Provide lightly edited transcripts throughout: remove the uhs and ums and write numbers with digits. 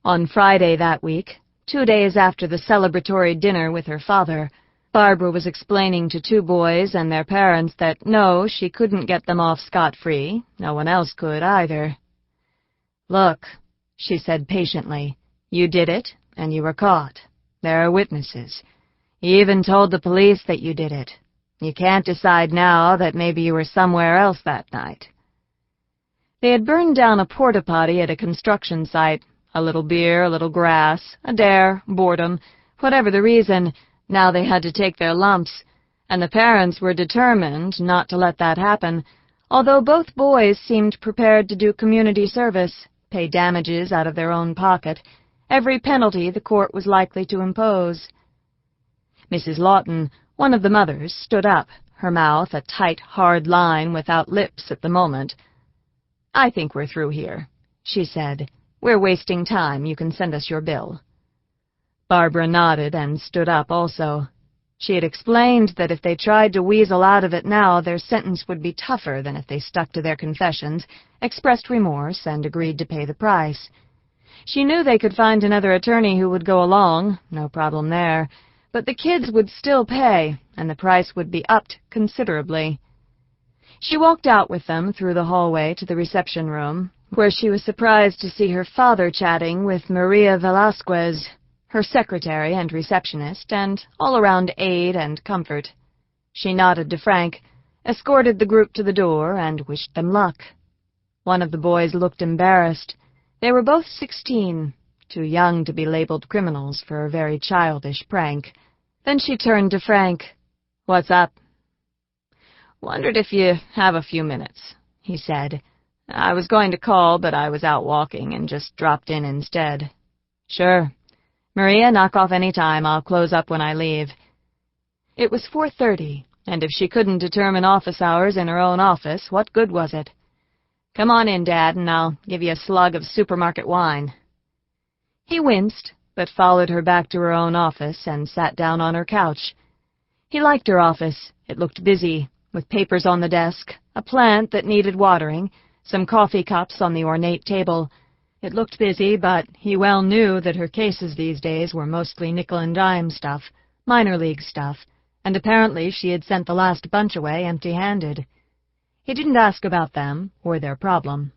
On Friday that week, 2 days after the celebratory dinner with her father, Barbara was explaining to 2 boys and their parents that no, she couldn't get them off scot-free. No one else could either. "Look," she said patiently, "you did it, and you were caught. There are witnesses. You even told the police that you did it. You can't decide now that maybe you were somewhere else that night." They had burned down a porta-potty at a construction site. A little beer, a little grass, a dare, boredom, whatever the reason, now they had to take their lumps, and the parents were determined not to let that happen, although both boys seemed prepared to do community service, pay damages out of their own pocket, every penalty the court was likely to impose. Mrs. Lawton, one of the mothers, stood up, her mouth a tight, hard line without lips at the moment. "I think we're through here," she said. "We're wasting time. You can send us your bill." Barbara nodded and stood up also. She had explained that if they tried to weasel out of it now, their sentence would be tougher than if they stuck to their confessions, expressed remorse, and agreed to pay the price. She knew they could find another attorney who would go along, no problem there, but the kids would still pay, and the price would be upped considerably. She walked out with them through the hallway to the reception room, where she was surprised to see her father chatting with Maria Velasquez, her secretary and receptionist, and all-around aid and comfort. She nodded to Frank, escorted the group to the door, and wished them luck. One of the boys looked embarrassed. They were both 16, too young to be labeled criminals for a very childish prank. Then she turned to Frank. "What's up?" "Wondered if you have a few minutes," he said. "I was going to call, but I was out walking and just dropped in instead." "Sure. Maria, knock off any time. I'll close up when I leave." It was 4:30, and if she couldn't determine office hours in her own office, what good was it? "Come on in, Dad, and I'll give you a slug of supermarket wine." He winced, but followed her back to her own office and sat down on her couch. He liked her office. It looked busy, with papers on the desk, a plant that needed watering, some coffee cups on the ornate table. It looked busy, but he well knew that her cases these days were mostly nickel-and-dime stuff, minor league stuff, and apparently she had sent the last bunch away empty-handed. He didn't ask about them or their problem.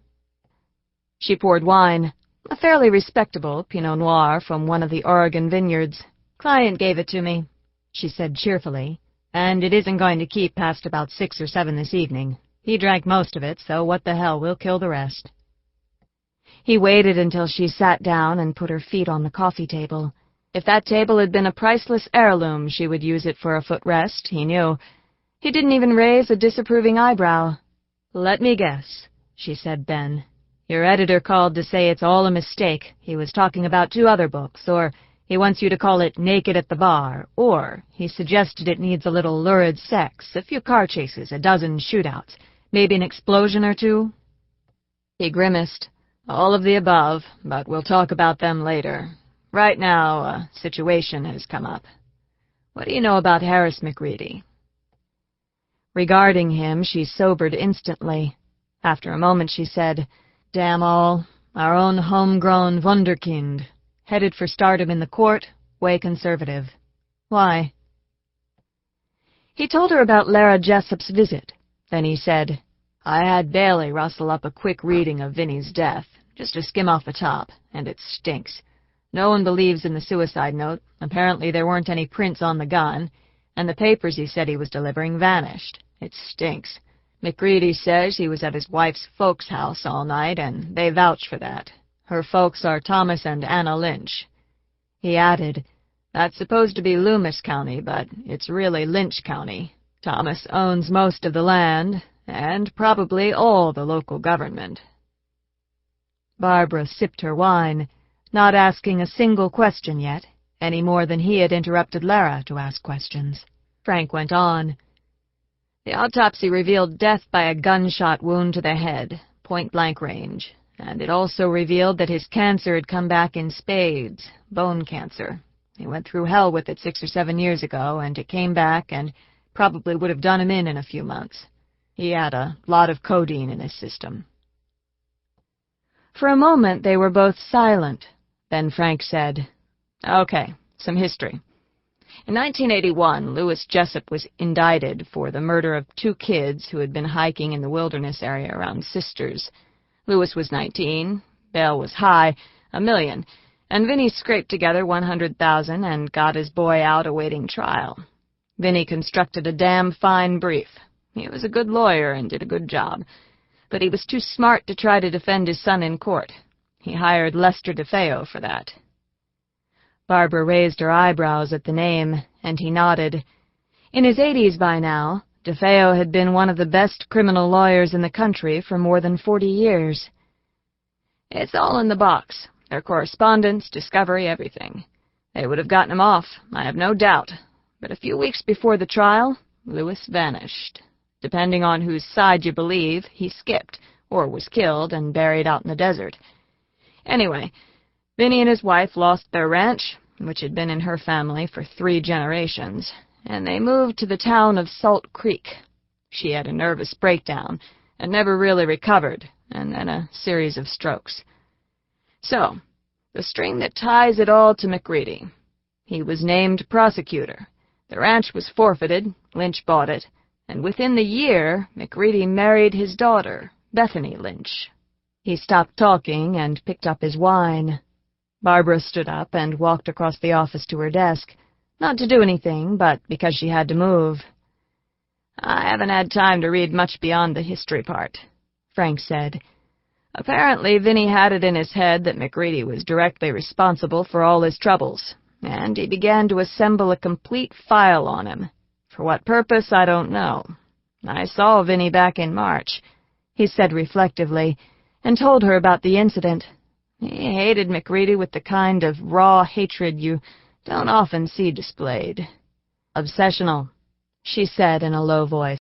She poured wine, a fairly respectable Pinot Noir from one of the Oregon vineyards. "Client gave it to me," she said cheerfully, "and it isn't going to keep past about 6 or 7 this evening. He drank most of it, so what the hell, we'll kill the rest." He waited until she sat down and put her feet on the coffee table. If that table had been a priceless heirloom, she would use it for a footrest, he knew. He didn't even raise a disapproving eyebrow. "Let me guess," she said then. "Your editor called to say it's all a mistake. He was talking about 2 other books, or he wants you to call it Naked at the Bar, or he suggested it needs a little lurid sex, a few car chases, a dozen shootouts, maybe an explosion or 2. He grimaced. "All of the above, but we'll talk about them later. Right now, a situation has come up. What do you know about Harris McReady?" Regarding him, she sobered instantly. After a moment, she said, "Damn all, our own homegrown wunderkind, headed for stardom in the court, way conservative. Why?" He told her about Lara Jessup's visit. Then he said, "I had Bailey rustle up a quick reading of Vinny's death, just to skim off the top, and it stinks. No one believes in the suicide note. Apparently there weren't any prints on the gun, and the papers he said he was delivering vanished. It stinks. McReady says he was at his wife's folks' house all night, and they vouch for that. Her folks are Thomas and Anna Lynch." He added, "That's supposed to be Loomis County, but it's really Lynch County. Thomas owns most of the land, and probably all the local government." Barbara sipped her wine, not asking a single question yet, any more than he had interrupted Lara to ask questions. Frank went on. "The autopsy revealed death by a gunshot wound to the head, point-blank range, and it also revealed that his cancer had come back in spades, bone cancer. He went through hell with it 6 or 7 years ago, and it came back and probably would have done him in a few months. He had a lot of codeine in his system." For a moment they were both silent. Then Frank said, "Okay, some history. In 1981, Loomis Jessup was indicted for the murder of 2 kids who had been hiking in the wilderness area around Sisters. Loomis was 19, bail was high, $1 million, and Vinny scraped together $100,000 and got his boy out awaiting trial. Vinny constructed a damn fine brief. He was a good lawyer and did a good job, but he was too smart to try to defend his son in court. He hired Lester DeFeo for that." Barbara raised her eyebrows at the name, and he nodded. In his 80s by now, DeFeo had been one of the best criminal lawyers in the country for more than 40 years. "It's all in the box. Their correspondence, discovery, everything. They would have gotten him off, I have no doubt. But a few weeks before the trial, Loomis vanished. Depending on whose side you believe, he skipped, or was killed and buried out in the desert. Anyway, Vinny and his wife lost their ranch, which had been in her family for 3 generations, and they moved to the town of Salt Creek. She had a nervous breakdown and never really recovered, and then a series of strokes. So, the string that ties it all to McReady. He was named prosecutor. The ranch was forfeited, Lynch bought it, and within the year, McReady married his daughter, Bethany Lynch." He stopped talking and picked up his wine. Barbara stood up and walked across the office to her desk, not to do anything, but because she had to move. "I haven't had time to read much beyond the history part," Frank said. "Apparently, Vinny had it in his head that McReady was directly responsible for all his troubles, and he began to assemble a complete file on him. For what purpose, I don't know. I saw Vinny back in March," he said reflectively, and told her about the incident. He hated McReady with the kind of raw hatred you don't often see displayed. "Obsessional," she said in a low voice.